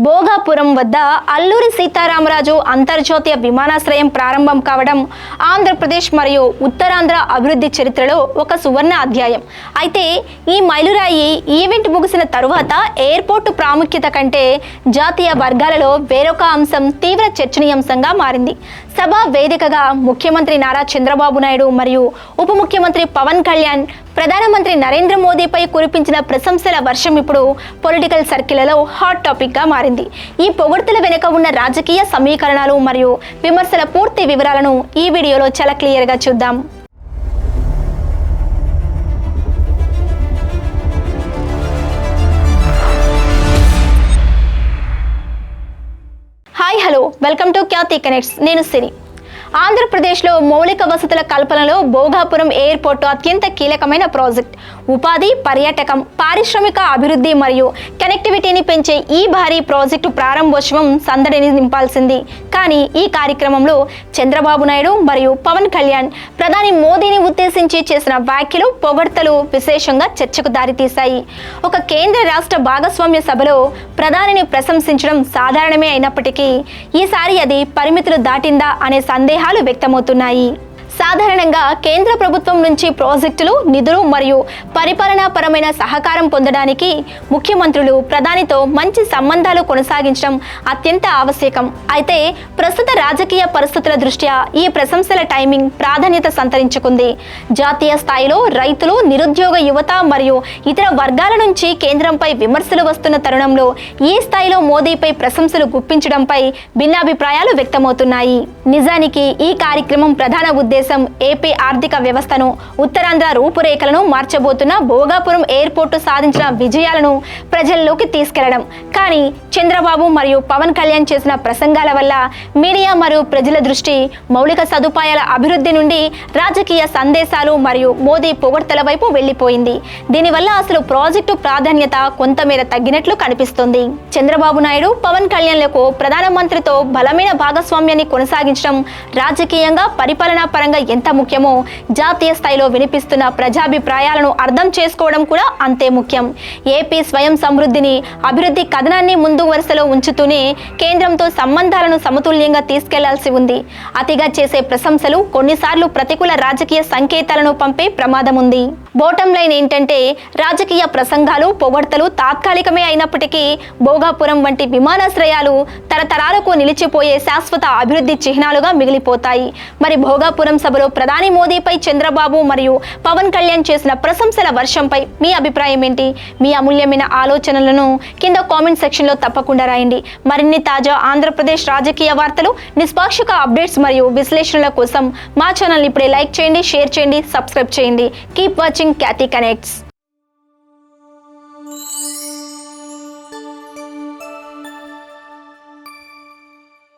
భోగాపురం వద్ద అల్లూరి సీతారామరాజు అంతర్జాతీయ విమానాశ్రయం ప్రారంభం కావడం ఆంధ్రప్రదేశ్ మరియు ఉత్తరాంధ్ర అభివృద్ధి చరిత్రలో ఒక సువర్ణ అధ్యాయం. అయితే ఈ మైలురాయి ఈవెంట్ ముగిసిన తరువాత ఎయిర్పోర్టు ప్రాముఖ్యత కంటే జాతీయ వర్గాలలో వేరొక అంశం తీవ్ర చర్చనీయాంశంగా మారింది. సభా వేదికగా ముఖ్యమంత్రి నారా చంద్రబాబు నాయుడు మరియు ఉప ముఖ్యమంత్రి పవన్ కళ్యాణ్ ప్రధానమంత్రి నరేంద్ర మోదీపై కురిపించిన ప్రశంసల వర్షం ఇప్పుడు పొలిటికల్ సర్కిళ్లలో హాట్ టాపిక్ గా మారింది. ఈ పొగడ్తల వెనుక ఉన్న రాజకీయ సమీకరణాలు మరియు విమర్శల పూర్తి వివరాలను ఈ వీడియోలో చాలా క్లియర్ గా చూద్దాం. Hi hello, welcome to Khyati connects. నేను సిరి. ఆంధ్రప్రదేశ్లో మౌలిక వసతుల కల్పనలో భోగాపురం ఎయిర్పోర్టు అత్యంత కీలకమైన ప్రాజెక్ట్. ఉపాధి, పర్యాటకం, పారిశ్రామిక అభివృద్ధి మరియు కనెక్టివిటీని పెంచే ఈ భారీ ప్రాజెక్టు ప్రారంభోత్సవం సందడిని నింపాల్సింది. కానీ ఈ కార్యక్రమంలో చంద్రబాబు నాయుడు మరియు పవన్ కళ్యాణ్ ప్రధాని మోదీని ఉద్దేశించి చేసిన వ్యాఖ్యలు, పొగడ్తలు విశేషంగా చర్చకు దారితీశాయి. ఒక కేంద్ర రాష్ట్ర భాగస్వామ్య సభలో ప్రధానిని ప్రశంసించడం సాధారణమే అయినప్పటికీ ఈసారి అది పరిమితులు దాటిందా అనే సందేహాలు వ్యక్తమవుతున్నాయి. సాధారణంగా కేంద్ర ప్రభుత్వం నుంచి ప్రాజెక్టులు, నిధులు మరియు పరిపాలనాపరమైన సహకారం పొందడానికి ముఖ్యమంత్రులు ప్రధానితో మంచి సంబంధాలు కొనసాగించడం అత్యంత ఆవశ్యకం. అయితే ప్రస్తుత రాజకీయ పరిస్థితుల దృష్ట్యా ఈ ప్రశంసల టైమింగ్ ప్రాధాన్యత సంతరించుకుంది. జాతీయ స్థాయిలో రైతులు, నిరుద్యోగ యువత మరియు ఇతర వర్గాల నుంచి కేంద్రంపై విమర్శలు వస్తున్న తరుణంలో ఈ స్థాయిలో మోదీపై ప్రశంసలు గుప్పించడంపై భిన్నాభిప్రాయాలు వ్యక్తమవుతున్నాయి. నిజానికి ఈ కార్యక్రమం ప్రధాన ఉద్దేశం ఏపీ ఆర్థిక వ్యవస్థను, ఉత్తరాంధ్ర రూపురేఖలను మార్చబోతున్న భోగాపురం ఎయిర్పోర్టు సాధించిన విజయాలను ప్రజల్లోకి తీసుకెళ్లడం. కానీ చంద్రబాబు మరియు పవన్ కళ్యాణ్ చేసిన ప్రసంగాల వల్ల మీడియా మరియు ప్రజల దృష్టి మౌలిక సదుపాయాల అభివృద్ధి నుండి రాజకీయ సందేశాలు మరియు మోదీ పొగడ్తల వైపు వెళ్లిపోయింది. దీనివల్ల అసలు ప్రాజెక్టు ప్రాధాన్యత కొంతమేర తగ్గినట్లు కనిపిస్తుంది. చంద్రబాబు నాయుడు, పవన్ కళ్యాణ్లకు ప్రధానమంత్రితో బలమైన భాగస్వామ్యాన్ని కొనసాగించడం రాజకీయంగా, పరిపాలనా పరంగా ఎంత ముఖ్యమో జాతీయ స్థాయిలో వినిపిస్తున్న ప్రజాభిప్రాయాలను అర్థం చేసుకోవడం కూడా అంతే ముఖ్యం. ఏపీ స్వయం సమృద్ధిని, అభివృద్ధి కథనాన్ని ముందు వరుసలో ఉంచుతూనే కేంద్రంతో సంబంధాలను సమతుల్యంగా తీసుకెళ్లాల్సి ఉంది. అతిగా చేసే ప్రశంసలు కొన్నిసార్లు ప్రతికూల రాజకీయ సంకేతాలను పంపే ప్రమాదం ఉంది. బోటం లైన్ ఏంటంటే రాజకీయ ప్రసంగాలు, పొగడ్తలు తాత్కాలికమే అయినప్పటికీ భోగాపురం వంటి విమానాశ్రయాలు తరతరాలకు నిలిచిపోయే శాశ్వత అభివృద్ధి చిహ్నాలుగా మిగిలిపోతాయి. మరి భోగాపురం సభలో ప్రధాని మోదీపై చంద్రబాబు మరియు పవన్ కళ్యాణ్ చేసిన ప్రశంసల వర్షంపై మీ అభిప్రాయం ఏంటి? మీ అమూల్యమైన ఆలోచనలను కింద కామెంట్ సెక్షన్లో తప్పకుండా రాయండి. మరిన్ని తాజా ఆంధ్రప్రదేశ్ రాజకీయ వార్తలు, నిష్పాక్షిక అప్డేట్స్ మరియు విశ్లేషణల కోసం మా ఛానల్ ఇప్పుడే లైక్ చేయండి, షేర్ చేయండి, సబ్స్క్రైబ్ చేయండి. కీప్ వాచింగ్ ఖ్యాతి కనెక్ట్స్.